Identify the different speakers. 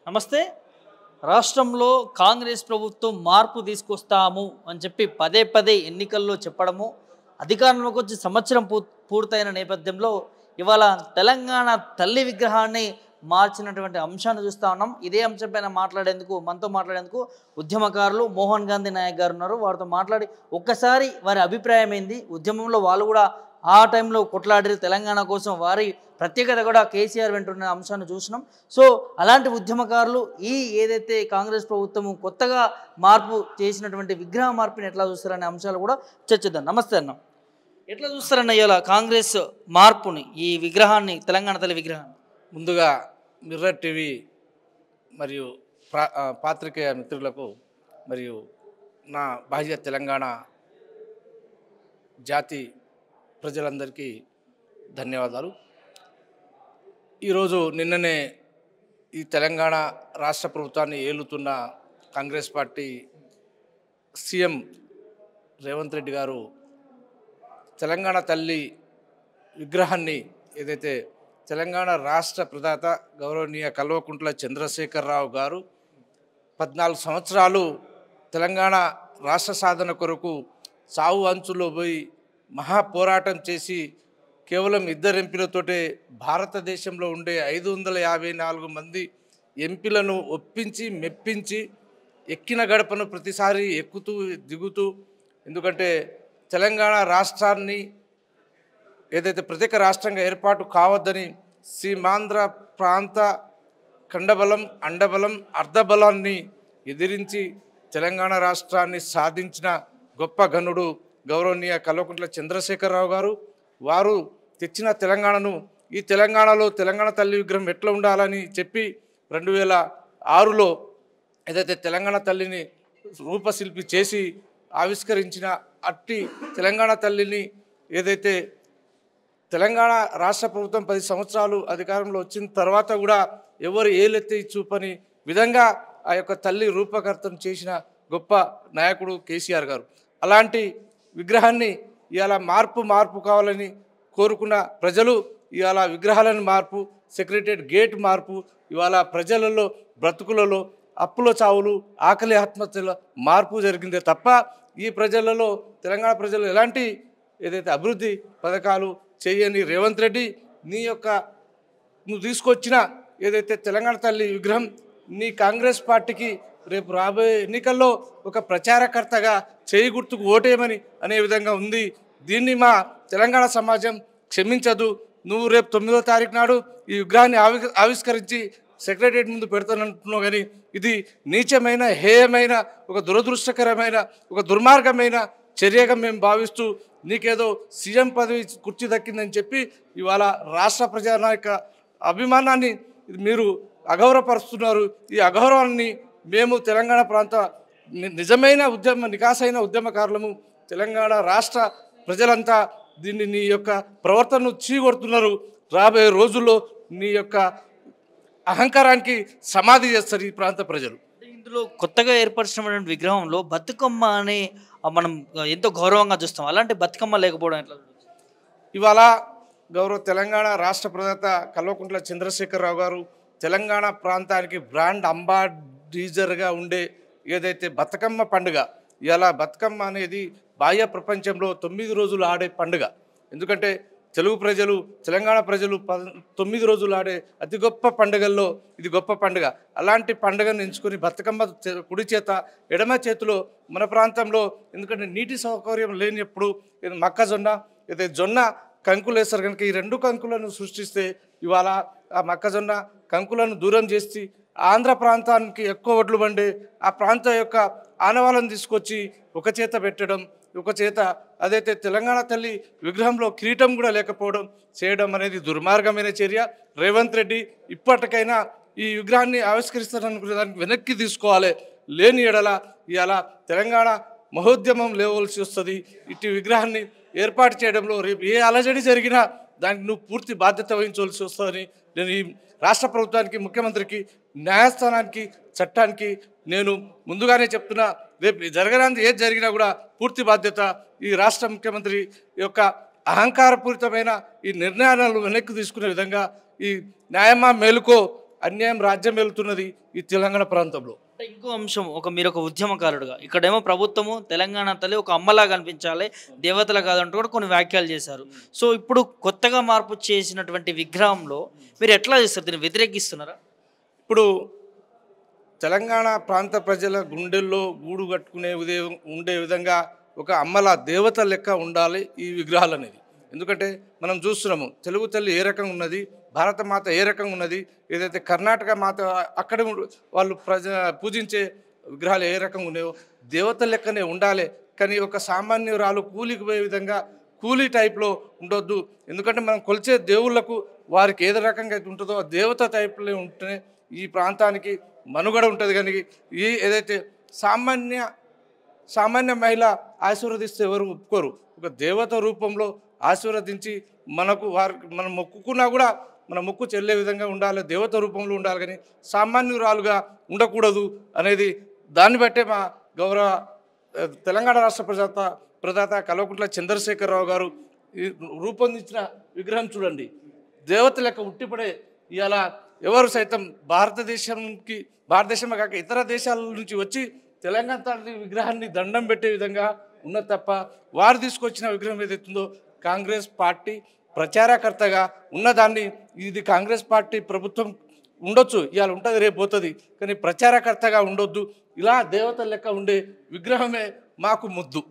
Speaker 1: నమస్తే. రాష్ట్రంలో కాంగ్రెస్ ప్రభుత్వం మార్పు తీసుకొస్తాము అని చెప్పి పదే పదే ఎన్నికల్లో చెప్పడము, అధికారంలోకి వచ్చి సంవత్సరం పూర్తయిన నేపథ్యంలో ఇవాళ తెలంగాణ తల్లి విగ్రహాన్ని మార్చినటువంటి అంశాన్ని చూస్తూ ఉన్నాం. ఇదే అంశంపైన మనతో మాట్లాడేందుకు ఉద్యమకారులు మోహన్ గాంధీ నాయక్ గారు ఉన్నారు. వారితో మాట్లాడి ఒక్కసారి వారి అభిప్రాయం ఏంది, ఉద్యమంలో వాళ్ళు కూడా ఆ టైంలో కొట్లాడి తెలంగాణ కోసం వారి ప్రత్యేకత కూడా కేసీఆర్ వెంటున్న అంశాన్ని చూసినాం. సో అలాంటి ఉద్యమకారులు ఏదైతే కాంగ్రెస్ ప్రభుత్వం కొత్తగా మార్పు చేసినటువంటి విగ్రహ మార్పుని ఎట్లా చూస్తారనే అంశాలు కూడా చర్చిద్దాం. నమస్తే అన్న, ఎట్లా చూస్తారన్న ఇవాళ కాంగ్రెస్ మార్పుని, ఈ విగ్రహాన్ని, తెలంగాణ తల్లి విగ్రహాన్ని?
Speaker 2: ముందుగా మిర్రర్ టీవీ మరియు పాత్రికేయ మిత్రులకు మరియు నా బాహ్య తెలంగాణ జాతి ప్రజలందరికీ ధన్యవాదాలు. ఈరోజు నిన్ననే ఈ తెలంగాణ రాష్ట్ర ప్రభుత్వాన్ని ఏలుతున్న కాంగ్రెస్ పార్టీ సీఎం రేవంత్ రెడ్డి గారు తెలంగాణ తల్లి విగ్రహాన్ని ఏదైతే తెలంగాణ రాష్ట్ర ప్రదాత గౌరవనీయ కల్వకుంట్ల చంద్రశేఖరరావు గారు 14 సంవత్సరాలు తెలంగాణ రాష్ట్ర సాధన కొరకు సావు అంచులో పోయి మహాపోరాటం చేసి కేవలం 2 ఎంపీలతోటే భారతదేశంలో ఉండే 554 మంది ఎంపీలను ఒప్పించి మెప్పించి ఎక్కిన గడపను ప్రతిసారి ఎక్కుతూ దిగుతూ, ఎందుకంటే తెలంగాణ రాష్ట్రాన్ని ఏదైతే ప్రత్యేక రాష్ట్రంగా ఏర్పాటు కావద్దని సీమాంధ్ర ప్రాంత ఖండబలం, అండబలం, అర్ధబలాన్ని ఎదిరించి తెలంగాణ రాష్ట్రాన్ని సాధించిన గొప్ప ఘనుడు గౌరవనీయ కల్వకుంట్ల చంద్రశేఖరరావు గారు. వారు తెచ్చిన తెలంగాణను, ఈ తెలంగాణలో తెలంగాణ తల్లి విగ్రహం ఎట్లా ఉండాలని చెప్పి 2006లో ఏదైతే తెలంగాణ తల్లిని రూపశిల్పి చేసి ఆవిష్కరించిన అట్టి తెలంగాణ తల్లిని ఏదైతే తెలంగాణ రాష్ట్ర ప్రభుత్వం 10 సంవత్సరాలు అధికారంలో వచ్చిన తర్వాత కూడా ఎవరు ఏలెత్తి చూపని విధంగా ఆ యొక్క తల్లి రూపకర్తను చేసిన గొప్ప నాయకుడు కేసీఆర్ గారు. అలాంటి విగ్రహాన్ని ఇవాళ మార్పు కావాలని కోరుకున్న ప్రజలు ఇవాళ విగ్రహాలను మార్పు, సెక్రటరియట్ గేట్ మార్పు, ఇవాళ ప్రజలలో బ్రతుకులలో అప్పుల చావులు, ఆకలి ఆత్మహత్యల మార్పు జరిగిందే తప్ప ఈ ప్రజలలో, తెలంగాణ ప్రజలు ఎలాంటి ఏదైతే అభివృద్ధి పథకాలు చేయని రేవంత్ రెడ్డి, నువ్వు తీసుకొచ్చిన ఏదైతే తెలంగాణ తల్లి విగ్రహం నీ కాంగ్రెస్ పార్టీకి రేపు రాబోయే ఎన్నికల్లో ఒక ప్రచారకర్తగా చేయి గుర్తుకు ఓటేయమని అనే విధంగా ఉంది. దీన్ని మా తెలంగాణ సమాజం క్షమించదు. నువ్వు రేపు 9వ తారీఖు నాడు ఈ విగ్రహాన్ని ఆవిష్కరించి సెక్రటరియట్ ముందు పెడతానంటున్నావు, కానీ ఇది నీచమైన, హేయమైన, ఒక దురదృష్టకరమైన, ఒక దుర్మార్గమైన చర్యగా మేము భావిస్తూ నీకేదో సీఎం పదవి కుర్చీ దక్కిందని చెప్పి ఇవాళ రాష్ట్ర ప్రజానాయక అభిమానాన్ని మీరు అగౌరవపరుస్తున్నారు. ఈ అగౌరవాన్ని మేము తెలంగాణ ప్రాంత నిజమైన నికాసైన ఉద్యమకారులము, తెలంగాణ రాష్ట్ర ప్రజలంతా దీన్ని నీ యొక్క ప్రవర్తనను చీకొడుతున్నారు. రాబోయే రోజుల్లో నీ యొక్క అహంకారానికి సమాధి చేస్తారు ఈ ప్రాంత ప్రజలు.
Speaker 1: ఇందులో కొత్తగా ఏర్పరిచినటువంటి విగ్రహంలో బతుకమ్మ అని మనం ఎంతో గౌరవంగా చూస్తాం. అలాంటి బతుకమ్మ లేకపోవడం ఎట్లా?
Speaker 2: ఇవాళ గౌరవ తెలంగాణ రాష్ట్ర ప్రదాత కల్వకుంట్ల చంద్రశేఖరరావు గారు తెలంగాణ ప్రాంతానికి బ్రాండ్ అంబాసిడర్గా ఉండే ఏదైతే బతుకమ్మ పండుగ, ఇలా బతుకమ్మ అనేది బాహ్య ప్రపంచంలో 9 రోజులు ఆడే పండుగ. ఎందుకంటే తెలుగు ప్రజలు, తెలంగాణ ప్రజలు 9 రోజులు ఆడే అతి గొప్ప పండుగల్లో ఇది గొప్ప పండుగ. అలాంటి పండుగను ఎంచుకొని బతుకమ్మ కుడి చేత, ఎడమ చేతిలో మన ప్రాంతంలో, ఎందుకంటే నీటి సౌకర్యం లేనిప్పుడు మొక్కజొన్న, అయితే జొన్న కంకులు వేస్తారు కనుక ఈ 2 కంకులను సృష్టిస్తే ఇవాళ ఆ మొక్కజొన్న కంకులను దూరం చేసి ఆంధ్ర ప్రాంతానికి ఎక్కువ ఒడ్లు పండే ఆ ప్రాంతం యొక్క ఆనవాళ్ళను తీసుకొచ్చి ఒక చేత పెట్టడం, ఒక చేత అదైతే తెలంగాణ తల్లి విగ్రహంలో కిరీటం కూడా లేకపోవడం చేయడం అనేది దుర్మార్గమైన చర్య. రేవంత్ రెడ్డి ఇప్పటికైనా ఈ విగ్రహాన్ని ఆవిష్కరిస్తారనుకునే దానికి వెనక్కి తీసుకోవాలి. లేని ఎడల ఇవాళ తెలంగాణ మహోద్యమం లేవలసి వస్తుంది. ఇటు విగ్రహాన్ని ఏర్పాటు చేయడంలో రేపు ఏ అలజడి జరిగినా దానికి నువ్వు పూర్తి బాధ్యత వహించవలసి వస్తుందని నేను ఈ రాష్ట్ర ప్రభుత్వానికి, ముఖ్యమంత్రికి, న్యాయస్థానానికి, చట్టానికి నేను ముందుగానే చెప్తున్నా. రేపు జరగడానికి ఏది జరిగినా కూడా పూర్తి బాధ్యత ఈ రాష్ట్ర ముఖ్యమంత్రి యొక్క అహంకారపూరితమైన ఈ నిర్ణయాలను వెనక్కి తీసుకునే విధంగా ఈ న్యాయమా మేలుకో అన్యాయం రాజ్యం వెళ్తున్నది ఈ తెలంగాణ ప్రాంతంలో.
Speaker 1: అంటే ఇంకో అంశం, మీరు ఒక ఉద్యమకారుడుగా ఇక్కడేమో ప్రభుత్వము తెలంగాణ తల్లి ఒక అమ్మలా కనిపించాలి, దేవతల కాదంటూ కూడా కొన్ని వ్యాఖ్యలు చేశారు. సో ఇప్పుడు కొత్తగా మార్పు చేసినటువంటి విగ్రహంలో మీరు ఎట్లా చేస్తారు? దీన్ని వ్యతిరేకిస్తున్నారా?
Speaker 2: ఇప్పుడు తెలంగాణ ప్రాంత ప్రజల గుండెల్లో గూడు కట్టుకునే ఉండే విధంగా ఒక అమ్మల దేవత లెక్క ఉండాలి ఈ విగ్రహాలు అనేది. ఎందుకంటే మనం చూస్తున్నాము తెలుగు తల్లి ఏ రకంగా ఉన్నది, భారత మాత ఏ రకంగా ఉన్నది, ఏదైతే కర్ణాటక మాత అక్కడ వాళ్ళు పూజించే విగ్రహాలు ఏ రకంగా ఉన్నాయో దేవత లెక్కనే ఉండాలి. కానీ ఒక సామాన్యురాలు కూలికి పోయే విధంగా కూలీ టైప్లో ఉండొద్దు. ఎందుకంటే మనం కొలిచే దేవుళ్లకు వారికి ఏదో రకంగా అయితే ఉంటుందో ఆ దేవత టైప్లో ఉంటేనే ఈ ప్రాంతానికి మనుగడ ఉంటుంది. కానీ ఈ ఏదైతే సామాన్య మహిళ ఆశీర్వదిస్తే ఎవరు ఒప్పుకోరు. ఒక దేవత రూపంలో ఆశీర్వదించి మనం మొక్కుకున్నా కూడా మన మొక్కు చెల్లే విధంగా ఉండాలి, దేవత రూపంలో ఉండాలి. కానీ సామాన్యురాలుగా ఉండకూడదు అనేది దాన్ని బట్టే మా గౌరవ తెలంగాణ రాష్ట్ర ప్రదాత కల్వకుంట్ల చంద్రశేఖరరావు గారు రూపొందించిన విగ్రహం చూడండి. దేవత లెక్క ఉట్టిపడే ఇవాళ ఎవరు సైతం భారతదేశమే కాక ఇతర దేశాల నుంచి వచ్చి తెలంగాణ తల్లి విగ్రహాన్ని దండం పెట్టే విధంగా ఉన్నది తప్ప వారు తీసుకొచ్చిన విగ్రహం ఏదైతుందో కాంగ్రెస్ పార్టీ ప్రచారకర్తగా ఉన్నదాన్ని ఇది కాంగ్రెస్ పార్టీ ప్రభుత్వం ఉండొచ్చు, ఇవాళ ఉంటుంది రేపు పోతుంది, కానీ ప్రచారకర్తగా ఉండొద్దు. ఇలా దేవత లెక్క ఉండే విగ్రహమే మాకు ముద్దు.